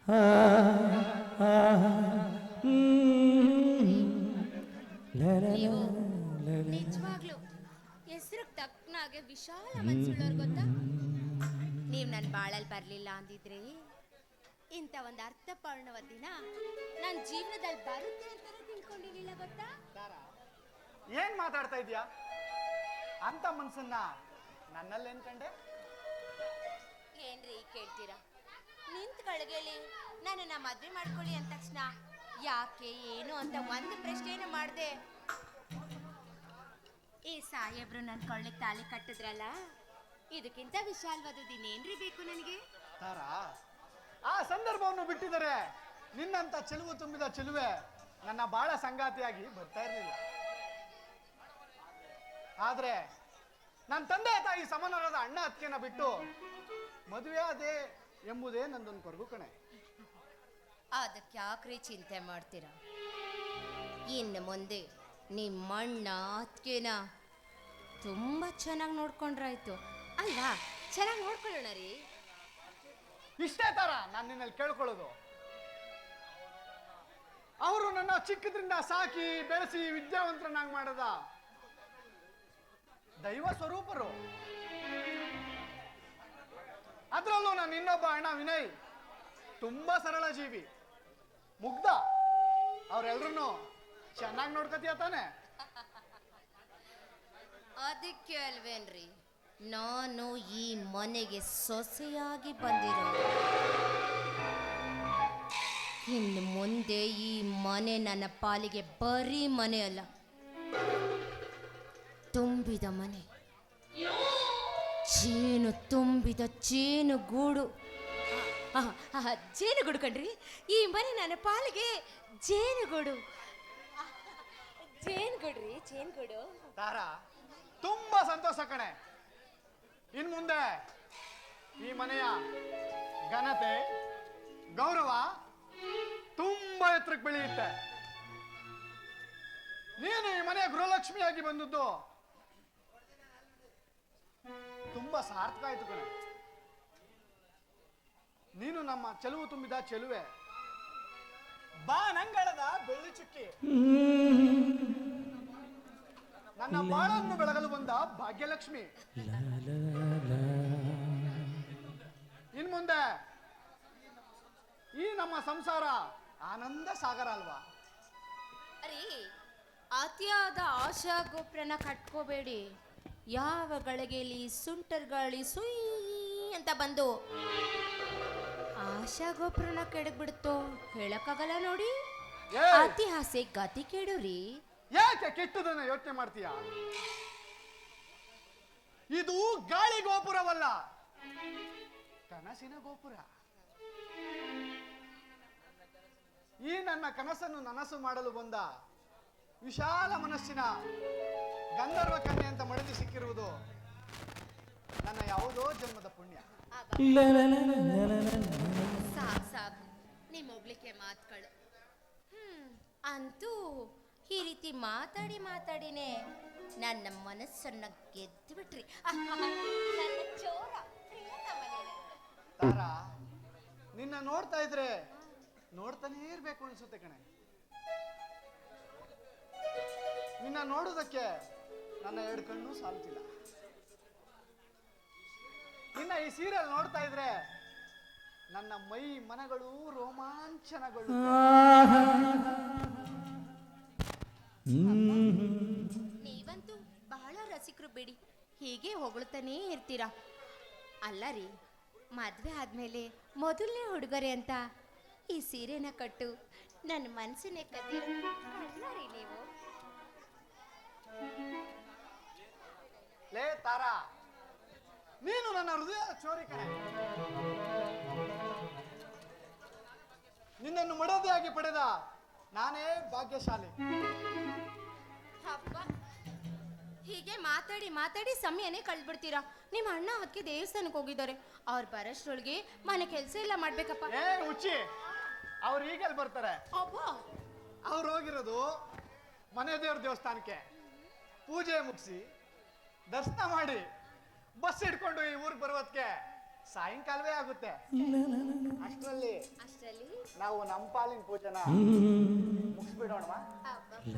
ಆ, ಆ, ನೀವು ನಿಜವಾಗ್ಲು ಹೆಸರು ತಕ್ಕನಾಗೆ ವಿಶಾಲ ಮನ್ಸುಳ್ಳೋರ್ ಗೊತ್ತಾ. ನೀವು ನನ್ನ ಬಾಳಲ್ಲಿ ಬರ್ಲಿಲ್ಲ ಅಂದಿದ್ರೆ ಇಂಥ ಒಂದು ಅರ್ಥಪೂರ್ಣವಾದ ದಿನ ನನ್ನ ಜೀವನದಲ್ಲಿ ಬರುತ್ತೆ ಅಂತಾನೆ ತಿಳ್ಕೊಂಡಿರ್ಲಿಲ್ಲ ಗೊತ್ತಾ. ಏನ್ ಮಾತಾಡ್ತಾ ಇದೀಯಾ? ಅಂತ ಮನ್ಸನ್ನ ನನ್ನಲ್ಲಿ ಏನ್ಕಂಡೆ? ಏನ್ರಿ ಕೇಳ್ತೀರಾ? ನಿಂತ ಗಳಿಗೆಲಿ ನನ್ನನ್ನ ಮದ್ವೆ ಮಾಡ್ಕೊಳ್ಳಿ ಅಂದ ತಕ್ಷಣ ಯಾಕೆ ಏನು ಅಂತ ಒಂದು ಪ್ರಶ್ನೆಯನ್ನು ಮಾಡಿದೆ. ಈ ಸಾಹೇಬ್ರು ನನ್ನ ಕೊಳ್ಳಿಗೆ ತಾಳಿ ಕಟ್ಟಿದ್ರಲ್ಲ, ಇದಕ್ಕಿಂತ ವಿಶಾಲವಾದದ್ದು ಇನ್ನೇನ್ರಿ ಬೇಕು ನನಗೆ? ತಾರ, ಆ ಸಂದರ್ಭವನ್ನು ಬಿಟ್ಟಿದರೆ ನಿನ್ನಂತ ಚೆಲುವು ತುಂಬಿದ ಚೆಲುವೆ ನನ್ನ ಬಾಳ ಸಂಗಾತಿಯಾಗಿ ಬರ್ತಾ ಇರಲಿಲ್ಲ. ಆದ್ರೆ ನನ್ನ ತಂದೆ ತಾಯಿ ಸಮನರಾದ ಅಣ್ಣ ಅತ್ತಿಗೆನ ಬಿಟ್ಟು ಮದುವೆ ಅದೇ ಎಂಬುದೇ ನಂದೊಂದು ಕೊರಗು ಕಣೆ. ಅದಕ್ಕೆ ಯಾಕ್ರಿ ಚಿಂತೆ ಮಾಡ್ತೀರಾ? ಇನ್ನು ಮುಂದೆ ನಿಮ್ಮಣ್ಣ ಅತ್ತಿಗೆನ ತುಂಬಾ ಚೆನ್ನಾಗಿ ನೋಡ್ಕೊಂಡ್ರಾಯ್ತು ಅಲ್ವಾ? ಚೆನ್ನಾಗಿ ನೋಡ್ಕೊಳ್ಳೋಣ ರೀ. ಇಷ್ಟೇ ತರ ನಾನು ನಿನ್ನಲ್ಲಿ ಕೇಳ್ಕೊಳ್ಳೋದು. ಅವರು ನನ್ನ ಚಿಕ್ಕದ್ರಿಂದ ಸಾಕಿ ಬೆಳೆಸಿ ವಿದ್ಯಾವಂತರನ್ನಾಗಿ ಮಾಡದ ದೈವ ಸ್ವರೂಪರು. ಅದ್ರಲ್ಲೂ ನಾನು ಇನ್ನೊಬ್ಬ ಅಣ್ಣ ವಿನಯ್ ತುಂಬಾ ಸರಳ ಜೀವಿ, ಮುಗ್ಧ. ಅವ್ರೆಲ್ರೂ ಚೆನ್ನಾಗಿ ನೋಡ್ಕತೀಯ ತಾನೆ? ಅದಕ್ಕೆ ಅಲ್ವೇನ್ರಿ ನಾನು ಈ ಮನೆಗೆ ಸೊಸೆಯಾಗಿ ಬಂದಿರೋದು. ಇನ್ನು ಮುಂದೆ ಈ ಮನೆ ನನ್ನ ಪಾಲಿಗೆ ಬರೀ ಮನೆ ಅಲ್ಲ, ತುಂಬಿದ ಮನೆ, ಜೇನು ತುಂಬಿದ ಜೇನುಗೂಡು. ಜೇನುಗೂಡು ಕಣ್ರಿ, ಈ ಮನೆ ನನ್ನ ಪಾಲಿಗೆ ಜೇನುಗೂಡು. ಜೇನುಗೂಡ್ರಿ, ಜೇನುಗೂಡು. ತಾರ, ತುಂಬಾ ಸಂತೋಷ ಕಣೆ. ಇನ್ ಮುಂದೆ ಈ ಮನೆಯ ಘನತೆ ಗೌರವ ತುಂಬಾ ಎತ್ತರಕ್ಕೆ ಬೆಳೆಯುತ್ತೆ. ನೀನು ಈ ಮನೆಯ ಗೃಹಲಕ್ಷ್ಮಿಯಾಗಿ ಬಂದದ್ದು ತುಂಬಾ ಸಾರ್ಥಕ ಆಯ್ತು ಕಣೆ. ನೀನು ನಮ್ಮ ಚೆಲುವು ತುಂಬಿದ ಚೆಲುವೆ, ಬಾನಂಗಳದ ಬೆಳ್ಳಿ ಚುಕ್ಕಿ, ನನ್ನ ಬಾಳನ್ನು ಬೆಳಗಲು ಬಂದ ಭಾಗ್ಯಲಕ್ಷ್ಮಿ. ಇನ್ ಮುಂದೆ ಈ ನಮ್ಮ ಸಂಸಾರ ಆನಂದ ಸಾಗರ ಅಲ್ವಾ? ಅರಿ, ಅತಿಯಾದ ಆಶಾ ಗೋಪುರನ ಕಟ್ಕೋಬೇಡಿ. ಯಾವ ಗಳಿಗೆಯಲ್ಲಿ ಸುಂಟರ್ ಗಾಳಿ ಸುಯ್ ಅಂತ ಬಂದು ಆಶಾ ಗೋಪುರನ ಕೆಡಗ್ಬಿಡ್ತೋ ಹೇಳಕ್ಕಾಗಲ್ಲ ನೋಡಿ. ಅತಿ ಆಸೆ ಗತಿ ಕೆಡುರಿ. ಯಾಕೆ ಕೆಟ್ಟದನ್ನ ಯೋಚನೆ ಮಾಡ್ತೀಯ? ಇದು ಗಾಳಿ ಗೋಪುರವಲ್ಲ, ಕನಸಿನ ಗೋಪುರ. ಈ ನನ್ನ ಕನಸನ್ನು ನನಸು ಮಾಡಲು ಬಂದ ವಿಶಾಲ ಮನಸ್ಸಿನ ಗಂಧರ್ವ ಕನ್ಯೆ ಅಂತ ಮಡದಿ ಸಿಕ್ಕಿರುವುದು ನನ್ನ ಯಾವುದೋ ಜನ್ಮದ ಪುಣ್ಯ. ಸಾಕು ಸಾಕು ನಿಮ್ಮ ಹೋಗ್ಲಿಕ್ಕೆ ಮಾತುಗಳು. ಅಂತೂ ಈ ರೀತಿ ಮಾತಾಡಿ ಮಾತಾಡಿನೇ ನನ್ನ ಮನಸ್ಸನ್ನ ಗೆದ್ದು ಬಿಟ್ರಿ. ನನ್ನ ಚೋರ ತಾರ, ನಿನ್ನ ನೋಡ್ತಾ ಇದ್ರೆ ನೋಡ್ತಾನೇ ಇರ್ಬೇಕು ಅನ್ಸುತ್ತೆ ಕಣೆ. ನಿನ್ನ ನೋಡುವುದಕ್ಕೆ ನನ್ನ ಎರಡು ಕಣ್ಣು ಸಾಲ್ತಿಲ್ಲ. ನಿನ್ನ ಈ ಸೀರಿಯಲ್ ನೋಡ್ತಾ ಇದ್ರೆ ನನ್ನ ಮೈ ಮನಗಳು ರೋಮಾಂಚನಗೊಳ್ಳುತ್ತವೆ. ನೀವಂತೂ ಬಹಳ ರಸಿಕರು ಬಿಡಿ, ಹೀಗೆ ಹೊಗಳ್ತಾನೇ ಇರ್ತೀರಾ. ಅಲ್ಲ ರೀ, ಮದ್ವೆ ಆದ್ಮೇಲೆ ಮೊದಲನೇ ಉಡುಗೊರೆ ಅಂತ ಈ ಸೀರೆನ ಕಟ್ಟು ನನ್ನ ಮನಸ್ಸನ್ನೇ ಕದ್ದಿರೋ ಕಳ್ಳ ರೀ ನೀವು. ಲೇ ತಾರ, ನೀನು ನನ್ನ ಹೃದಯ ಚೋರಿ ಕಣೆ. ನಿನ್ನನ್ನು ಮಡದಿಯಾಗಿ ಪಡೆದ ನಾನೇ ಭಾಗ್ಯಶಾಲಿ. ಹಬ್ಬ, ಹೀಗೆ ಮಾತಾಡಿ ಮಾತಾಡಿ ಸಮಯನೇ ಕಳ್ಬಿಡ್ತೀರಾ. ನಿಮ್ಮ ಅಣ್ಣ ಅದಕ್ಕೆ ದೇವಸ್ಥಾನಕ್ಕೆ ಹೋಗಿದ್ದಾರೆ. ಅವ್ರು ಬರೋಷ್ಟ್ರೊಳಗೆ ಮನೆ ಕೆಲಸ ಎಲ್ಲ ಮಾಡ್ಬೇಕಪ್ಪ. ಏ ಹುಚ್ಚಿ, ಅವ್ರು ಈಗೆಲ್ಲಿ ಬರ್ತಾರೆ? ಅಬ್ಬ, ಅವ್ರು ಹೋಗಿರೋದು ಮನೆ ದೇವ್ರ ದೇವಸ್ಥಾನಕ್ಕೆ. ಪೂಜೆ ಮುಗಿಸಿ ದರ್ಶನ ಮಾಡಿ ಬಸ್ ಹಿಡ್ಕೊಂಡು ಈ ಊರಿಗೆ ಬರೋದಕ್ಕೆ ಸಾಯಂಕಾಲವೇ ಆಗುತ್ತೆ. ಅಷ್ಟರಲ್ಲಿ ಅಷ್ಟರಲ್ಲಿ ನಾವು ನಮ್ಮ ಪಾಲಿನ ಪೂಜೆನ ಮುಗಿಸ್ಬಿಡೋಣವಾ? ಅಬ್ಬಬ್ಬ.